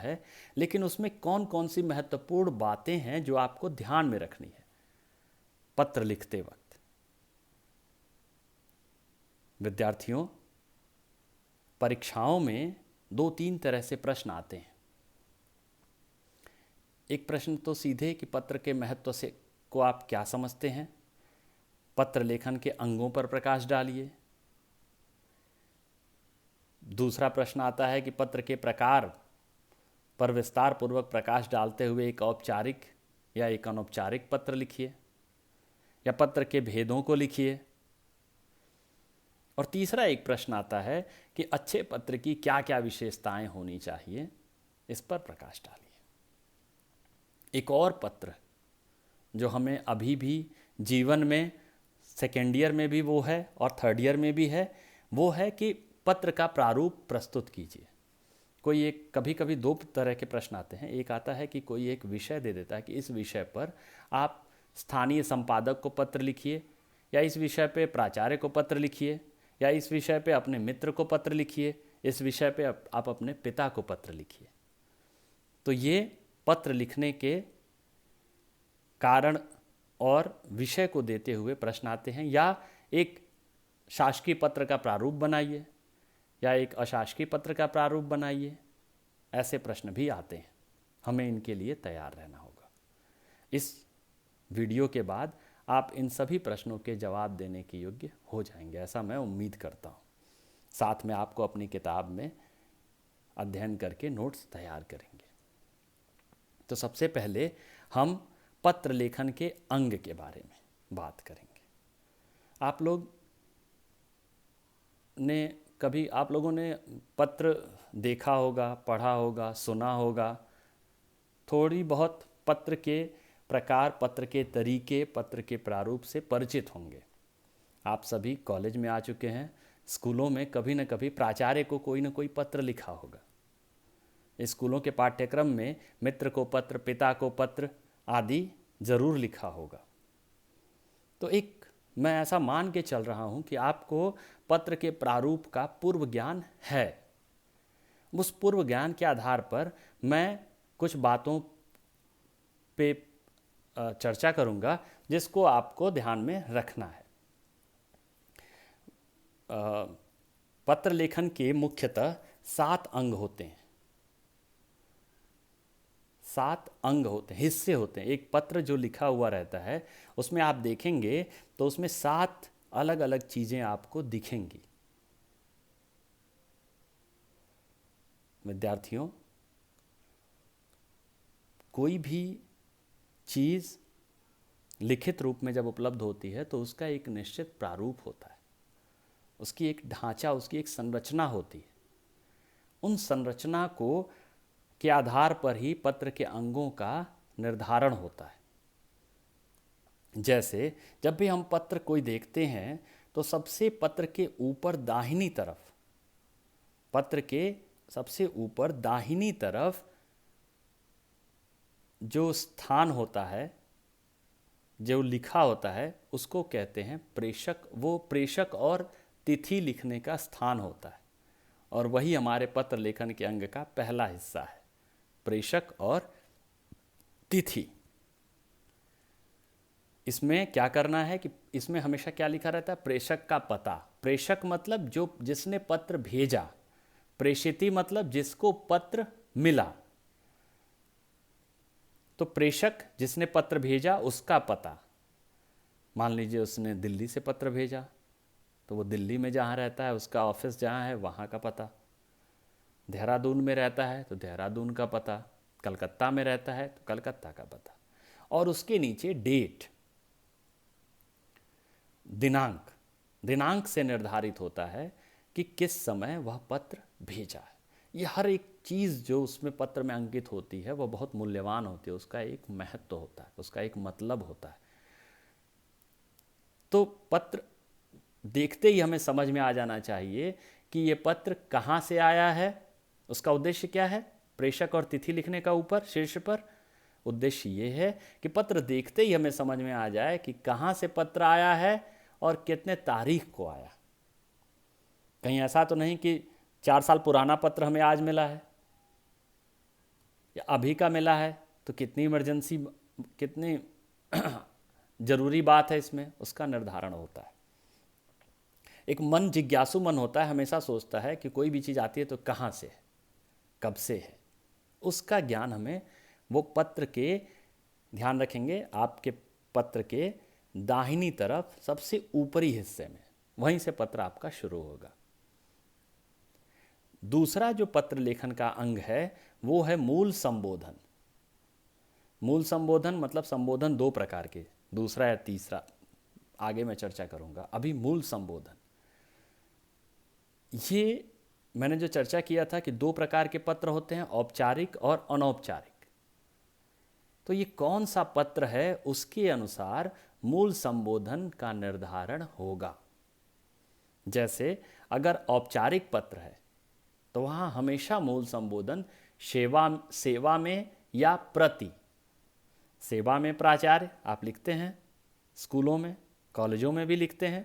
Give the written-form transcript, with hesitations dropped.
है, लेकिन उसमें कौन कौन सी महत्वपूर्ण बातें हैं जो आपको ध्यान में रखनी है पत्र लिखते वक्त। विद्यार्थियों, परीक्षाओं में 2-3 तरह से प्रश्न आते हैं। एक प्रश्न तो सीधे कि पत्र के महत्व से को आप क्या समझते हैं, पत्र लेखन के अंगों पर प्रकाश डालिए। दूसरा प्रश्न आता है कि पत्र के प्रकार पर विस्तार पूर्वक प्रकाश डालते हुए एक औपचारिक या एक अनौपचारिक पत्र लिखिए, या पत्र के भेदों को लिखिए। और तीसरा एक प्रश्न आता है कि अच्छे पत्र की क्या क्या विशेषताएं होनी चाहिए, इस पर प्रकाश डालिए। एक और पत्र जो हमें अभी भी जीवन में सेकेंड ईयर में भी वो है और थर्ड ईयर में भी है, वो है कि पत्र का प्रारूप प्रस्तुत कीजिए। कोई एक, कभी कभी 2 तरह के प्रश्न आते हैं। एक आता है कि कोई एक विषय दे देता है कि इस विषय पर आप स्थानीय संपादक को पत्र लिखिए, या इस विषय पे प्राचार्य को पत्र लिखिए, या इस विषय पे अपने मित्र को पत्र लिखिए, इस विषय पे आप अपने पिता को पत्र लिखिए। तो ये पत्र लिखने के कारण और विषय को देते हुए प्रश्न आते हैं। या एक शासकीय पत्र का प्रारूप बनाइए, या एक अशासकीय पत्र का प्रारूप बनाइए। ऐसे प्रश्न भी आते हैं, हमें इनके लिए तैयार रहना होगा। इस वीडियो के बाद आप इन सभी प्रश्नों के जवाब देने के योग्य हो जाएंगे, ऐसा मैं उम्मीद करता हूँ। साथ में आपको अपनी किताब में अध्ययन करके नोट्स तैयार करेंगे। तो सबसे पहले हम पत्र लेखन के अंग के बारे में बात करेंगे। आप लोगों ने पत्र देखा होगा, पढ़ा होगा, सुना होगा, थोड़ी बहुत पत्र के प्रकार, पत्र के तरीके, पत्र के प्रारूप से परिचित होंगे। आप सभी कॉलेज में आ चुके हैं, स्कूलों में कभी न कभी प्राचार्य को कोई न कोई पत्र लिखा होगा। स्कूलों के पाठ्यक्रम में मित्र को पत्र, पिता को पत्र आदि जरूर लिखा होगा। तो मैं ऐसा मान के चल रहा हूं कि आपको पत्र के प्रारूप का पूर्व ज्ञान है। उस पूर्व ज्ञान के आधार पर मैं कुछ बातों पे चर्चा करूंगा जिसको आपको ध्यान में रखना है। पत्र लेखन के मुख्यतः 7 अंग होते हैं। 7 अंग होते हैं, हिस्से होते हैं। एक पत्र जो लिखा हुआ रहता है उसमें आप देखेंगे तो उसमें 7 अलग अलग चीजें आपको दिखेंगी। विद्यार्थियों, कोई भी चीज लिखित रूप में जब उपलब्ध होती है तो उसका एक निश्चित प्रारूप होता है, उसकी एक ढांचा, उसकी एक संरचना होती है। उन संरचना के आधार पर ही पत्र के अंगों का निर्धारण होता है। जैसे जब भी हम पत्र कोई देखते हैं तो सबसे पत्र के ऊपर दाहिनी तरफ, पत्र के सबसे ऊपर दाहिनी तरफ जो स्थान होता है, जो लिखा होता है, उसको कहते हैं प्रेषक। वो प्रेषक और तिथि लिखने का स्थान होता है, और वही हमारे पत्र लेखन के अंग का पहला हिस्सा है, प्रेषक और तिथि। इसमें क्या करना है कि इसमें हमेशा क्या लिखा रहता है, प्रेषक का पता। प्रेषक मतलब जिसने पत्र भेजा, प्रेषिती मतलब जिसको पत्र मिला। तो प्रेषक जिसने पत्र भेजा उसका पता। मान लीजिए उसने दिल्ली से पत्र भेजा तो वो दिल्ली में जहाँ रहता है उसका ऑफिस जहाँ है वहाँ का पता। देहरादून में रहता है तो देहरादून का पता, कलकत्ता में रहता है तो कलकत्ता का पता, और उसके नीचे डेट, दिनांक। दिनांक से निर्धारित होता है कि किस समय वह पत्र भेजा है। यह हर एक चीज़ जो उसमें पत्र में अंकित होती है वह बहुत मूल्यवान होती है, उसका एक महत्व होता है, उसका एक मतलब होता है। तो पत्र देखते ही हमें समझ में आ जाना चाहिए कि ये पत्र कहाँ से आया है, उसका उद्देश्य क्या है। प्रेषक और तिथि लिखने का ऊपर शीर्ष पर उद्देश्य ये है कि पत्र देखते ही हमें समझ में आ जाए कि कहाँ से पत्र आया है और कितने तारीख को आया। कहीं ऐसा तो नहीं कि 4 साल पुराना पत्र हमें आज मिला है, या अभी का मिला है तो कितनी इमरजेंसी, कितनी ज़रूरी बात है इसमें, उसका निर्धारण होता है। एक मन जिज्ञासु मन होता है, हमेशा सोचता है कि कोई भी चीज़ आती है तो कहाँ से है, कब से है, उसका ज्ञान हमें वो पत्र के, ध्यान रखेंगे आपके पत्र के दाहिनी तरफ सबसे ऊपरी हिस्से में, वहीं से पत्र आपका शुरू होगा। दूसरा जो पत्र लेखन का अंग है वो है मूल संबोधन। मूल संबोधन मतलब संबोधन दो प्रकार के, दूसरा या तीसरा आगे मैं चर्चा करूंगा। अभी मूल संबोधन, ये मैंने जो चर्चा किया था कि दो प्रकार के पत्र होते हैं, औपचारिक और अनौपचारिक। तो ये कौन सा पत्र है उसके अनुसार मूल संबोधन का निर्धारण होगा। जैसे अगर औपचारिक पत्र है तो वहाँ हमेशा मूल संबोधन सेवा में या प्रति, सेवा में प्राचार्य आप लिखते हैं, स्कूलों में कॉलेजों में भी लिखते हैं,